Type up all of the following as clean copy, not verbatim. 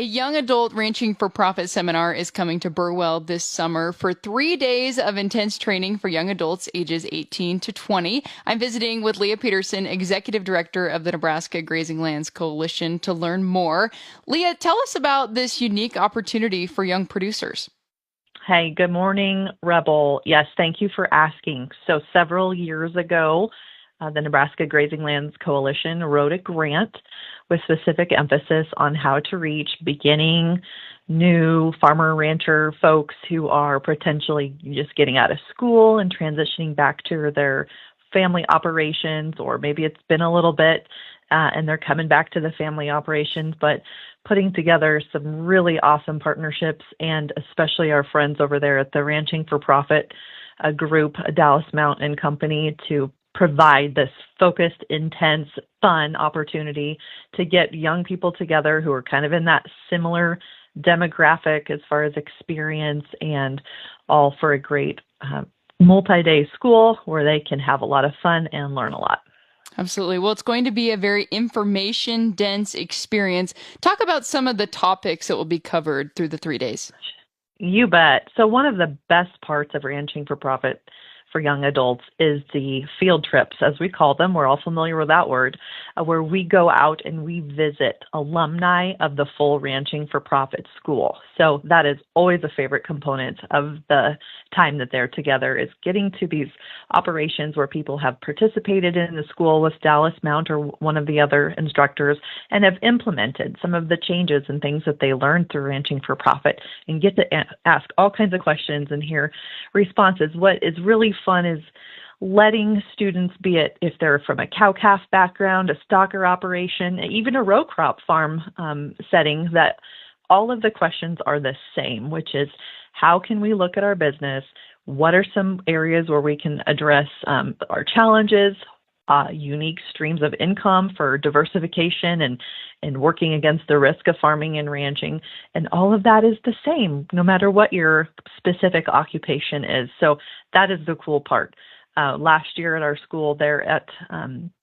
A young adult ranching for profit seminar is coming to Burwell this summer for 3 days of intense training for young adults ages 18 to 20. I'm visiting with Leah Peterson, Executive Director of the Nebraska Grazing Livestock Coalition, to learn more. Leah, tell us about this unique opportunity for young producers. Hey, good morning, Rebel. Yes, thank you for asking. So several years ago, the Nebraska Grazing Lands Coalition wrote a grant with specific emphasis on how to reach beginning, new farmer rancher folks who are potentially just getting out of school and transitioning back to their family operations, or maybe it's been a little bit and they're coming back to the family operations, but putting together some really awesome partnerships, and especially our friends over there at the Ranching for Profit group, Dallas Mountain and Company, to provide this focused, intense, fun opportunity to get young people together who are kind of in that similar demographic as far as experience, and all for a great multi-day school where they can have a lot of fun and learn a lot. Absolutely. Well, it's going to be a very information-dense experience. Talk about some of the topics that will be covered through the 3 days. You bet. So one of the best parts of Ranching for Profit for young adults is the field trips, as we call them. We're all familiar with that word, where we go out and we visit alumni of the full Ranching for Profit school. So that is always a favorite component of the time that they're together, is getting to these operations where people have participated in the school with Dallas Mount or one of the other instructors and have implemented some of the changes and things that they learned through Ranching for Profit, and get to ask all kinds of questions and hear responses. What is really fun is letting students, be it if they're from a cow-calf background, a stocker operation, even a row crop farm setting, that all of the questions are the same, which is, how can we look at our business? What are some areas where we can address our challenges, unique streams of income for diversification and working against the risk of farming and ranching? And all of that is the same, no matter what your specific occupation is. So that is the cool part. Last year at our school there at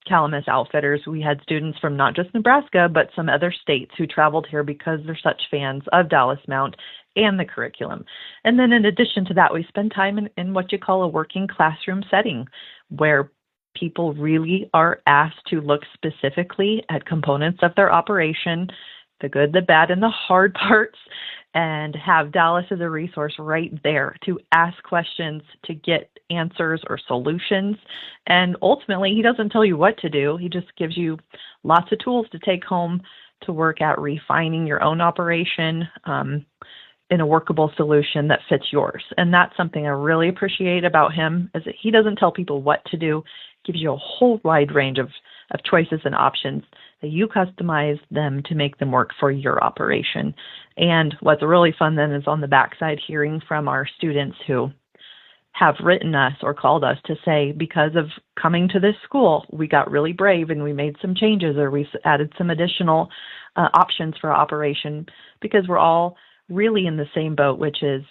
Calamus Outfitters, we had students from not just Nebraska, but some other states who traveled here because they're such fans of Dallas Mount and the curriculum. And then in addition to that, we spend time in what you call a working classroom setting, where people really are asked to look specifically at components of their operation, the good, the bad, and the hard parts, and have Dallas as a resource right there to ask questions, to get answers or solutions. And ultimately, he doesn't tell you what to do. He just gives you lots of tools to take home to work at refining your own operation in a workable solution that fits yours. And that's something I really appreciate about him, is that he doesn't tell people what to do. Gives you a whole wide range of choices and options that you customize them to make them work for your operation. And what's really fun then is on the backside, hearing from our students who have written us or called us to say, because of coming to this school, we got really brave and we made some changes, or we added some additional options for our operation, because we're all really in the same boat, which is,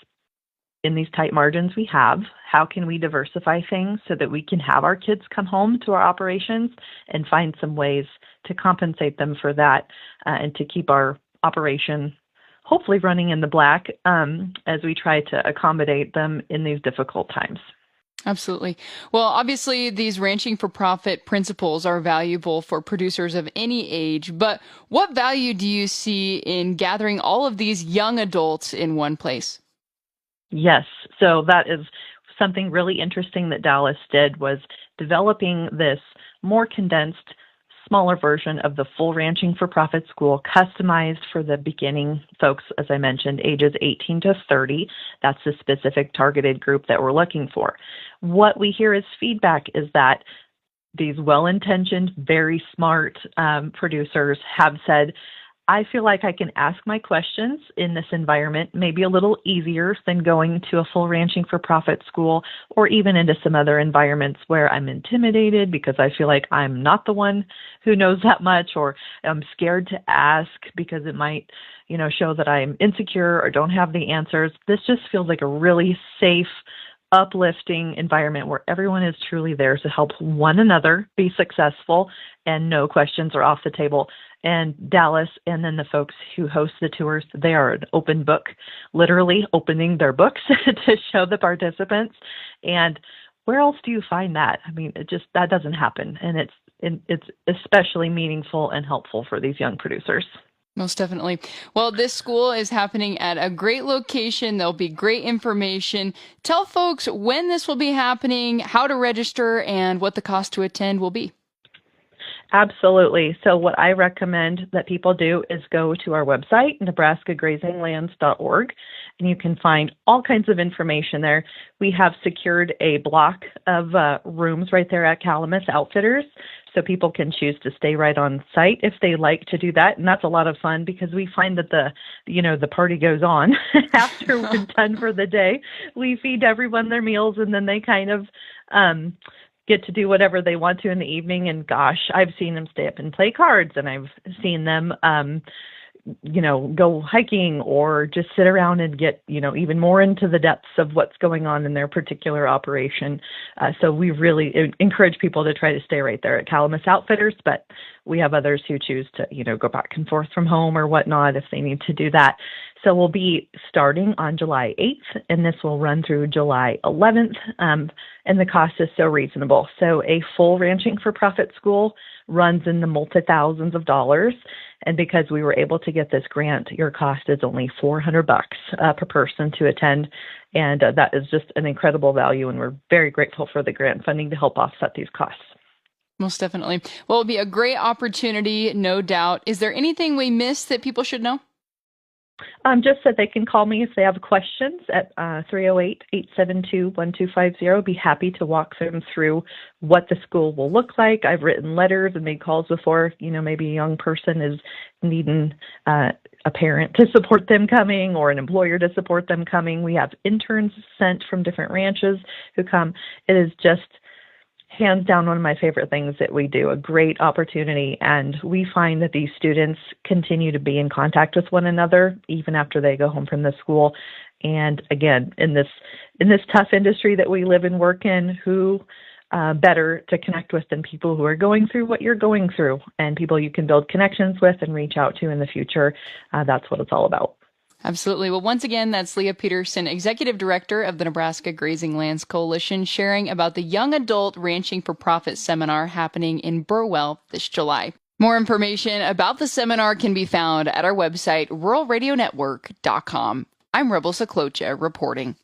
in these tight margins we have, how can we diversify things so that we can have our kids come home to our operations and find some ways to compensate them for that, and to keep our operation hopefully running in the black as we try to accommodate them in these difficult times. Absolutely. Well, obviously, these ranching for profit principles are valuable for producers of any age, but what value do you see in gathering all of these young adults in one place? Yes. So that is something really interesting that Dallas did, was developing this more condensed, smaller version of the full Ranching for Profit school, customized for the beginning folks, as I mentioned, ages 18 to 30. That's the specific targeted group that we're looking for. What we hear as feedback is that these well-intentioned, very smart producers have said, I feel like I can ask my questions in this environment maybe a little easier than going to a full Ranching for Profit school, or even into some other environments where I'm intimidated because I feel like I'm not the one who knows that much, or I'm scared to ask because it might, show that I'm insecure or don't have the answers. This just feels like a really safe, uplifting environment where everyone is truly there to help one another be successful, and no questions are off the table. And Dallas and then the folks who host the tours, they are an open book, literally opening their books to show the participants. And where else do you find that? I mean, that doesn't happen. And it's especially meaningful and helpful for these young producers. Most definitely. Well, this school is happening at a great location. There'll be great information. Tell folks when this will be happening, how to register, and what the cost to attend will be. Absolutely. So what I recommend that people do is go to our website, nebraskagrazinglands.org, and you can find all kinds of information there. We have secured a block of rooms right there at Calumet Outfitters, so people can choose to stay right on site if they like to do that. And that's a lot of fun because we find that the party goes on after we're done for the day. We feed everyone their meals, and then they kind of get to do whatever they want to in the evening. And gosh, I've seen them stay up and play cards, and I've seen them, go hiking or just sit around and get, even more into the depths of what's going on in their particular operation. So we really encourage people to try to stay right there at Calumet Outfitters, but we have others who choose to, go back and forth from home or whatnot if they need to do that. So we'll be starting on July 8th, and this will run through July 11th, and the cost is so reasonable. So a full Ranching for Profit school runs in the multi-thousands of dollars, and because we were able to get this grant, your cost is only $400 per person to attend, and that is just an incredible value, and we're very grateful for the grant funding to help offset these costs. Most definitely. Well, it'll be a great opportunity, no doubt. Is there anything we missed that people should know? Just that they can call me if they have questions at 308-872-1250. Be happy to walk them through what the school will look like. I've written letters and made calls before, maybe a young person is needing a parent to support them coming or an employer to support them coming. We have interns sent from different ranches who come. It is just hands down one of my favorite things that we do, a great opportunity. And we find that these students continue to be in contact with one another even after they go home from the school. And again, in this tough industry that we live and work in, who better to connect with than people who are going through what you're going through, and people you can build connections with and reach out to in the future. That's what it's all about. Absolutely. Well, once again, that's Leah Peterson, Executive Director of the Nebraska Grazing Lands Coalition, sharing about the Young Adult Ranching for Profit seminar happening in Burwell this July. More information about the seminar can be found at our website, ruralradionetwork.com. I'm Rebel Saklocha reporting.